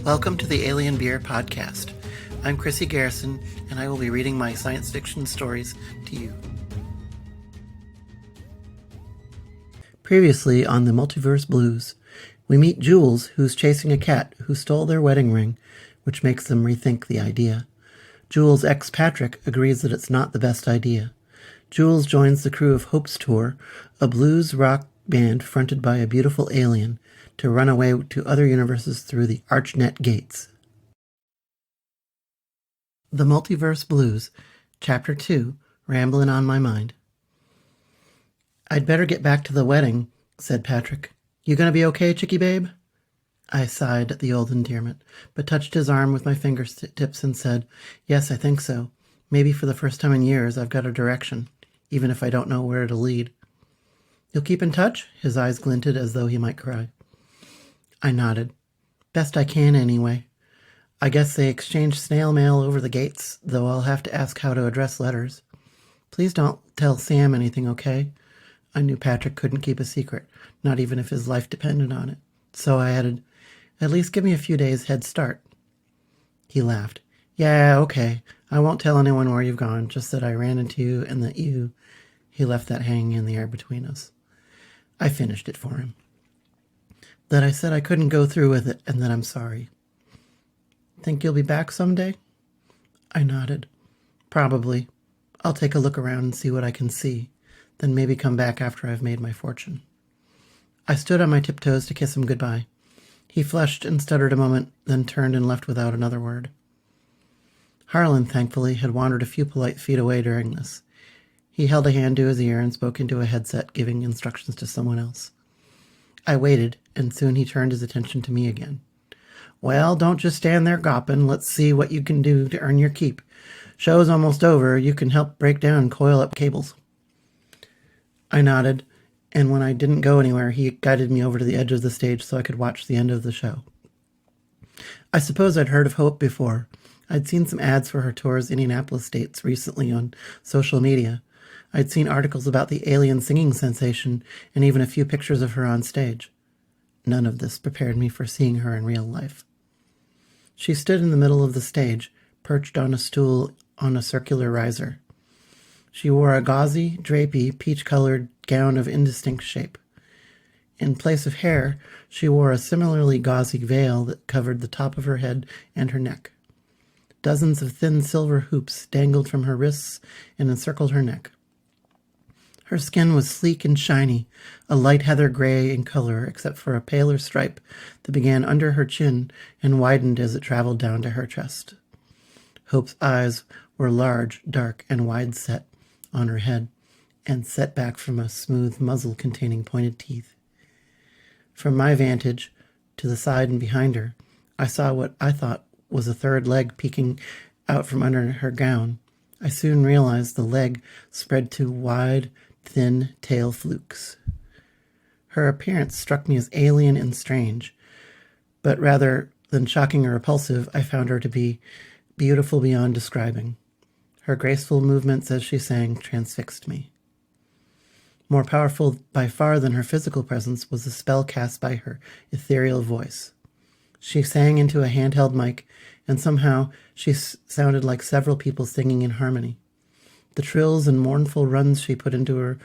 Welcome to the Alien Beer Podcast. I'm Chrissy Garrison, and I will be reading my science fiction stories to you. Previously on the Multiverse Blues, we meet Jules, who's chasing a cat who stole their wedding ring, which makes them rethink the idea. Jules' ex Patrick agrees that it's not the best idea. Jules joins the crew of Hope's Tour, a blues rock band fronted by a beautiful alien, to run away to other universes through the Archnet gates. The Multiverse Blues, Chapter 2, Ramblin' on My Mind. "I'd better get back to the wedding," said Patrick. "You gonna be okay, chickie babe?" I sighed at the old endearment, but touched his arm with my fingertips and said, "Yes, I think so. Maybe for the first time in years I've got a direction, even if I don't know where it'll lead." "You'll keep in touch?" His eyes glinted as though he might cry. I nodded. "Best I can, anyway. I guess they exchange snail mail over the gates, though I'll have to ask how to address letters. Please don't tell Sam anything, okay?" I knew Patrick couldn't keep a secret, not even if his life depended on it. So I added, "At least give me a few days head start." He laughed. "Yeah, okay. I won't tell anyone where you've gone, just that I ran into you and that you..." He left that hanging in the air between us. I finished it for him. "That I said I couldn't go through with it, and that I'm sorry." "Think you'll be back someday?" I nodded. "Probably. I'll take a look around and see what I can see, then maybe come back after I've made my fortune." I stood on my tiptoes to kiss him goodbye. He flushed and stuttered a moment, then turned and left without another word. Harlan, thankfully, had wandered a few polite feet away during this. He held a hand to his ear and spoke into a headset, giving instructions to someone else. I waited, and soon he turned his attention to me again. "Well, don't just stand there gawping. Let's see what you can do to earn your keep. Show's almost over. You can help break down and coil up cables." I nodded, and when I didn't go anywhere, he guided me over to the edge of the stage so I could watch the end of the show. I suppose I'd heard of Hope before. I'd seen some ads for her tour's Indianapolis dates recently on social media. I'd seen articles about the alien singing sensation and even a few pictures of her on stage. None of this prepared me for seeing her in real life. She stood in the middle of the stage, perched on a stool on a circular riser. She wore a gauzy, drapey, peach-colored gown of indistinct shape. In place of hair, she wore a similarly gauzy veil that covered the top of her head and her neck. Dozens of thin silver hoops dangled from her wrists and encircled her neck. Her skin was sleek and shiny, a light heather gray in color except for a paler stripe that began under her chin and widened as it traveled down to her chest. Hope's eyes were large, dark, and wide-set on her head, and set back from a smooth muzzle containing pointed teeth. From my vantage, to the side and behind her, I saw what I thought was a third leg peeking out from under her gown. I soon realized the leg spread to wide, thin tail flukes. Her appearance struck me as alien and strange, but rather than shocking or repulsive, I found her to be beautiful beyond describing. Her graceful movements as she sang transfixed me. More powerful by far than her physical presence was the spell cast by her ethereal voice. She sang into a handheld mic, and somehow she sounded like several people singing in harmony. The trills and mournful runs she put into her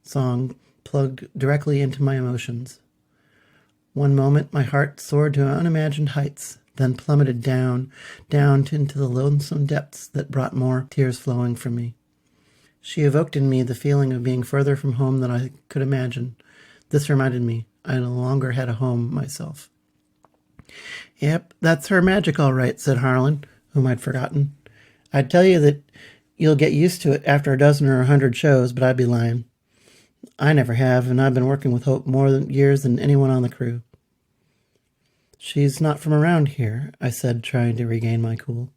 song plugged directly into my emotions. One moment my heart soared to unimagined heights, then plummeted down into the lonesome depths that brought more tears flowing from me. She evoked in me the feeling of being further from home than I could imagine. This reminded me I no longer had a home myself. "Yep, that's her magic all right," said Harlan, whom I'd forgotten. "I'd tell you that you'll get used to it after a dozen or 100 shows, but I'd be lying. I never have, and I've been working with Hope more years than anyone on the crew." "She's not from around here," I said, trying to regain my cool.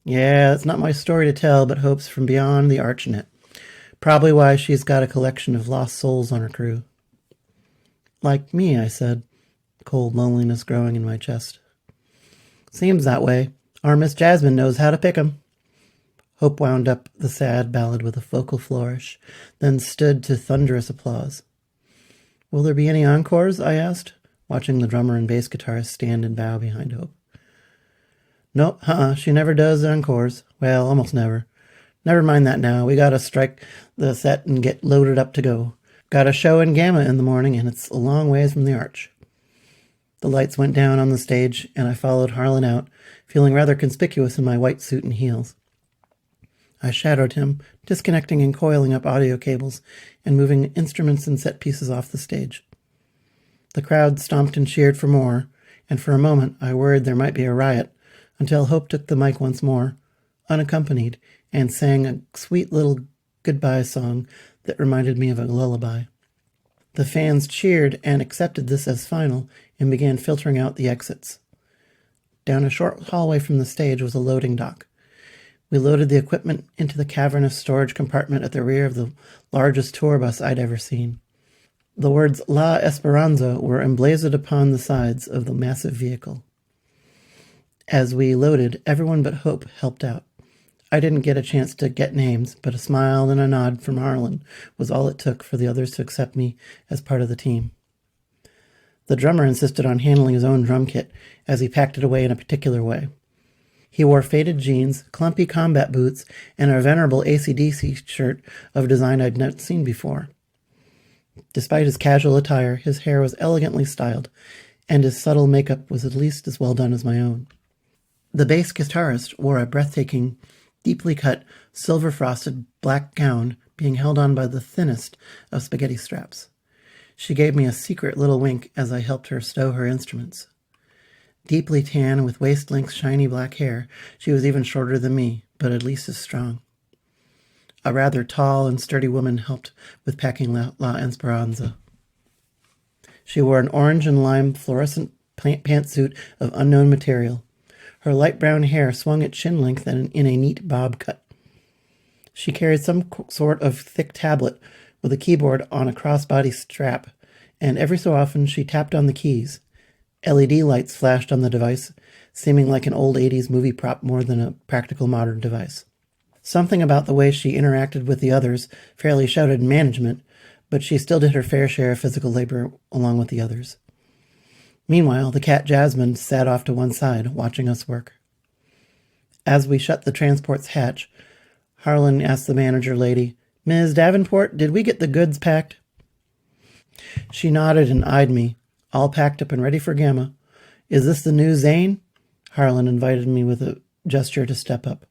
"Yeah, it's not my story to tell, but Hope's from beyond the Archnet. Probably why she's got a collection of lost souls on her crew." "Like me," I said, cold loneliness growing in my chest. "Seems that way. Our Miss Jasmine knows how to pick 'em." Hope wound up the sad ballad with a vocal flourish, then stood to thunderous applause. "Will there be any encores?" I asked, watching the drummer and bass guitarist stand and bow behind Hope. Nope, she never does encores. Well, almost never. Never mind that now. We gotta strike the set and get loaded up to go. Got a show in Gamma in the morning, and it's a long ways from the Arch. The lights went down on the stage, and I followed Harlan out, feeling rather conspicuous in my white suit and heels. I shadowed him, disconnecting and coiling up audio cables and moving instruments and set pieces off the stage. The crowd stomped and cheered for more, and for a moment I worried there might be a riot, until Hope took the mic once more, unaccompanied, and sang a sweet little goodbye song that reminded me of a lullaby. The fans cheered and accepted this as final and began filtering out the exits. Down a short hallway from the stage was a loading dock. We loaded the equipment into the cavernous storage compartment at the rear of the largest tour bus I'd ever seen. The words La Esperanza were emblazoned upon the sides of the massive vehicle. As we loaded, everyone but Hope helped out. I didn't get a chance to get names, but a smile and a nod from Harlan was all it took for the others to accept me as part of the team. The drummer insisted on handling his own drum kit, as he packed it away in a particular way. He wore faded jeans, clumpy combat boots, and a venerable AC/DC shirt of a design I'd not seen before. Despite his casual attire, his hair was elegantly styled, and his subtle makeup was at least as well done as my own. The bass guitarist wore a breathtaking, deeply cut, silver-frosted black gown being held on by the thinnest of spaghetti straps. She gave me a secret little wink as I helped her stow her instruments. Deeply tan with waist-length shiny black hair, she was even shorter than me, but at least as strong. A rather tall and sturdy woman helped with packing La Esperanza. She wore an orange and lime fluorescent pantsuit of unknown material. Her light brown hair swung at chin length and in a neat bob cut. She carried some sort of thick tablet with a keyboard on a crossbody strap, and every so often she tapped on the keys. LED lights flashed on the device, seeming like an old 80s movie prop more than a practical modern device. Something about the way she interacted with the others fairly shouted management, but she still did her fair share of physical labor along with the others. Meanwhile, the cat Jasmine sat off to one side, watching us work. As we shut the transport's hatch, Harlan asked the manager lady, "Ms. Davenport, did we get the goods packed?" She nodded and eyed me, all packed up and ready for Gamma. "Is this the new Zane?" Harlan invited me with a gesture to step up.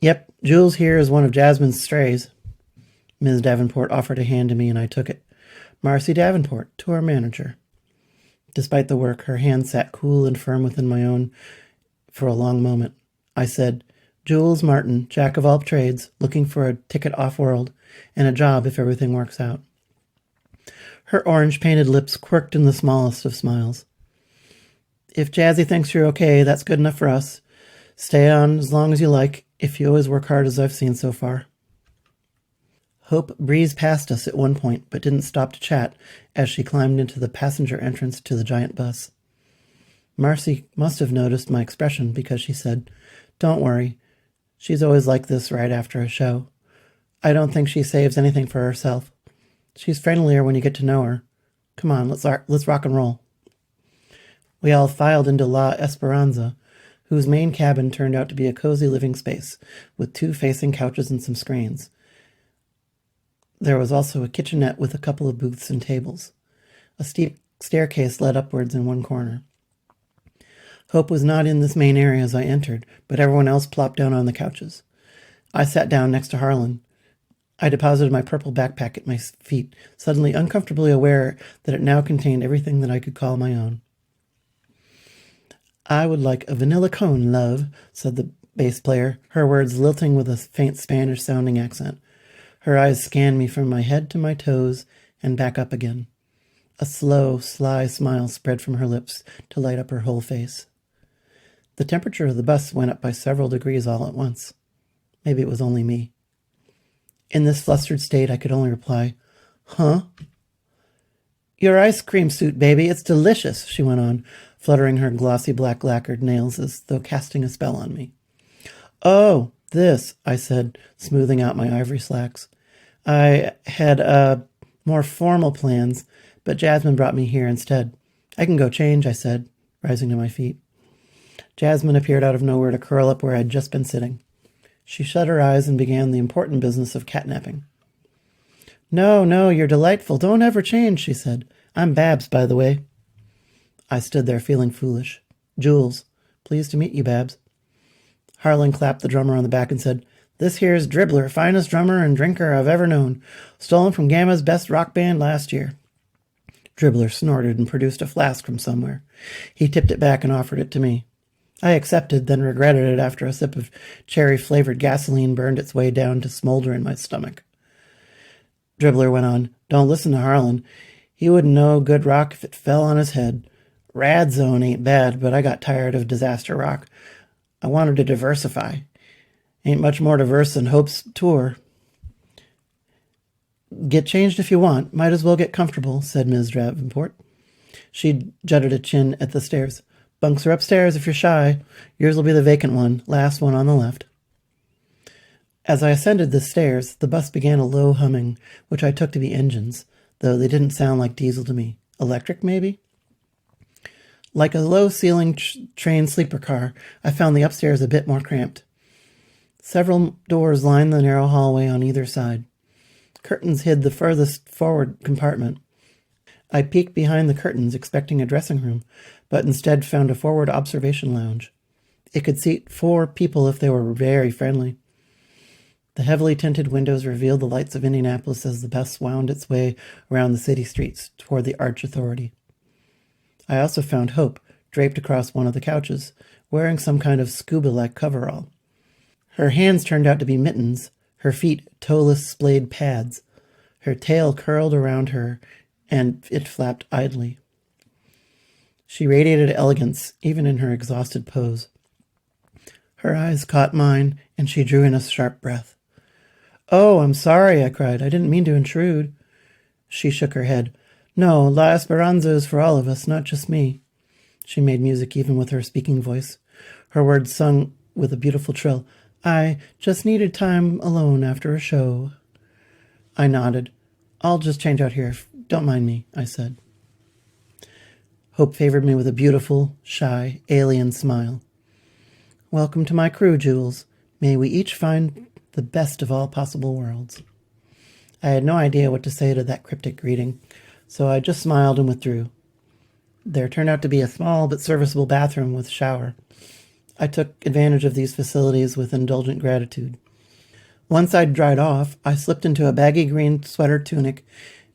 "Yep, Jules here is one of Jasmine's strays." Ms. Davenport offered a hand to me and I took it. "Marcy Davenport, to our manager." Despite the work, her hand sat cool and firm within my own for a long moment. I said, "Jules Martin, jack of all trades, looking for a ticket off-world, and a job if everything works out." Her orange-painted lips quirked in the smallest of smiles. "If Jazzy thinks you're okay, that's good enough for us. Stay on as long as you like, if you always work hard as I've seen so far." Hope breezed past us at one point, but didn't stop to chat as she climbed into the passenger entrance to the giant bus. Marcy must have noticed my expression because she said, "Don't worry. She's always like this right after a show. I don't think she saves anything for herself. She's friendlier when you get to know her. Come on, let's rock and roll." We all filed into La Esperanza, whose main cabin turned out to be a cozy living space with 2 facing couches and some screens. There was also a kitchenette with a couple of booths and tables. A steep staircase led upwards in one corner. Hope was not in this main area as I entered, but everyone else plopped down on the couches. I sat down next to Harlan. I deposited my purple backpack at my feet, suddenly uncomfortably aware that it now contained everything that I could call my own. "I would like a vanilla cone, love," said the bass player, her words lilting with a faint Spanish-sounding accent. Her eyes scanned me from my head to my toes and back up again. A slow, sly smile spread from her lips to light up her whole face. The temperature of the bus went up by several degrees all at once. Maybe it was only me. In this flustered state, I could only reply, "Huh?" "Your ice cream suit, baby. It's delicious," she went on, fluttering her glossy black lacquered nails as though casting a spell on me. "Oh, this," I said, smoothing out my ivory slacks. "I had, more formal plans, but Jasmine brought me here instead. I can go change," I said, rising to my feet. Jasmine appeared out of nowhere to curl up where I'd just been sitting. She shut her eyes and began the important business of catnapping. No, you're delightful. Don't ever change, she said. I'm Babs, by the way. I stood there feeling foolish. Jules. Pleased to meet you, Babs. Harlan clapped the drummer on the back and said, This here's Dribbler, finest drummer and drinker I've ever known. Stolen from Gamma's best rock band last year. Dribbler snorted and produced a flask from somewhere. He tipped it back and offered it to me. I accepted, then regretted it after a sip of cherry-flavored gasoline burned its way down to smolder in my stomach. Dribbler went on, Don't listen to Harlan. He wouldn't know good rock if it fell on his head. Rad Zone ain't bad, but I got tired of disaster rock. I wanted to diversify. Ain't much more diverse than Hope's tour. Get changed if you want. Might as well get comfortable, said Ms. Davenport. She jutted a chin at the stairs. Bunks are upstairs if you're shy. Yours will be the vacant one, last one on the left. As I ascended the stairs, the bus began a low humming, which I took to be engines, though they didn't sound like diesel to me. Electric, maybe? Like a low-ceiling train sleeper car, I found the upstairs a bit more cramped. Several doors lined the narrow hallway on either side. Curtains hid the furthest forward compartment. I peeked behind the curtains, expecting a dressing room, but instead found a forward observation lounge. It could seat 4 people if they were very friendly. The heavily tinted windows revealed the lights of Indianapolis as the bus wound its way around the city streets toward the Arch Authority. I also found Hope, draped across one of the couches, wearing some kind of scuba-like coverall. Her hands turned out to be mittens, her feet toeless splayed pads. Her tail curled around her, and it flapped idly. She radiated elegance, even in her exhausted pose. Her eyes caught mine, and she drew in a sharp breath. "Oh, I'm sorry," I cried. "I didn't mean to intrude." She shook her head. "No, La Esperanza is for all of us, not just me." She made music even with her speaking voice. Her words sung with a beautiful trill. "I just needed time alone after a show." I nodded. "I'll just change out here. Don't mind me," I said. Hope favored me with a beautiful, shy, alien smile. "Welcome to my crew, Jules. May we each find the best of all possible worlds." I had no idea what to say to that cryptic greeting, so I just smiled and withdrew. There turned out to be a small but serviceable bathroom with shower. I took advantage of these facilities with indulgent gratitude. Once I'd dried off, I slipped into a baggy green sweater tunic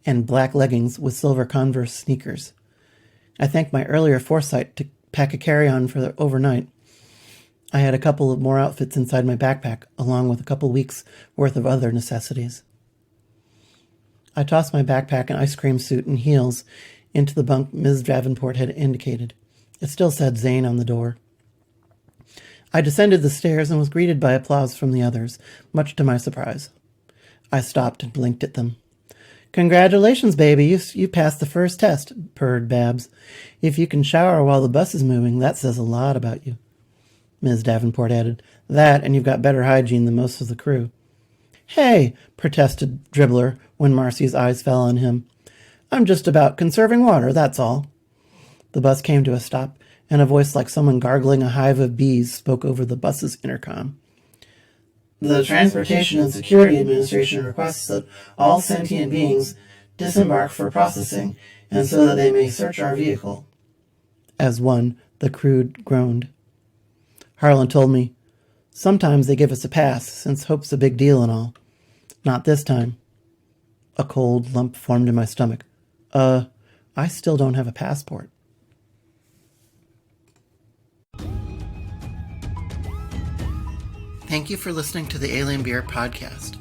and black leggings with silver Converse sneakers. I thanked my earlier foresight to pack a carry-on for the overnight. I had a couple of more outfits inside my backpack, along with a couple weeks' worth of other necessities. I tossed my backpack and ice cream suit and heels into the bunk Ms. Davenport had indicated. It still said Zane on the door. I descended the stairs and was greeted by applause from the others, much to my surprise. I stopped and blinked at them. "Congratulations, baby, you passed the first test," purred Babs. "If you can shower while the bus is moving, that says a lot about you." Ms. Davenport added, "That, and you've got better hygiene than most of the crew." "Hey," protested Dribbler when Marcy's eyes fell on him. "I'm just about conserving water, that's all." The bus came to a stop, and a voice like someone gargling a hive of bees spoke over the bus's intercom. "The Transportation and Security Administration requests that all sentient beings disembark for processing, and so that they may search our vehicle." As one, the crew groaned. Harlan told me, "Sometimes they give us a pass, since Hope's a big deal and all. Not this time." A cold lump formed in my stomach. I still don't have a passport." Thank you for listening to the Alien Beer podcast.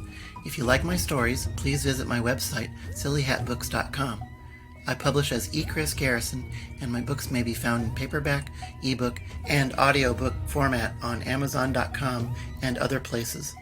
If you like my stories, please visit my website, sillyhatbooks.com. I publish as E. Chris Garrison, and my books may be found in paperback, ebook, and audiobook format on Amazon.com and other places.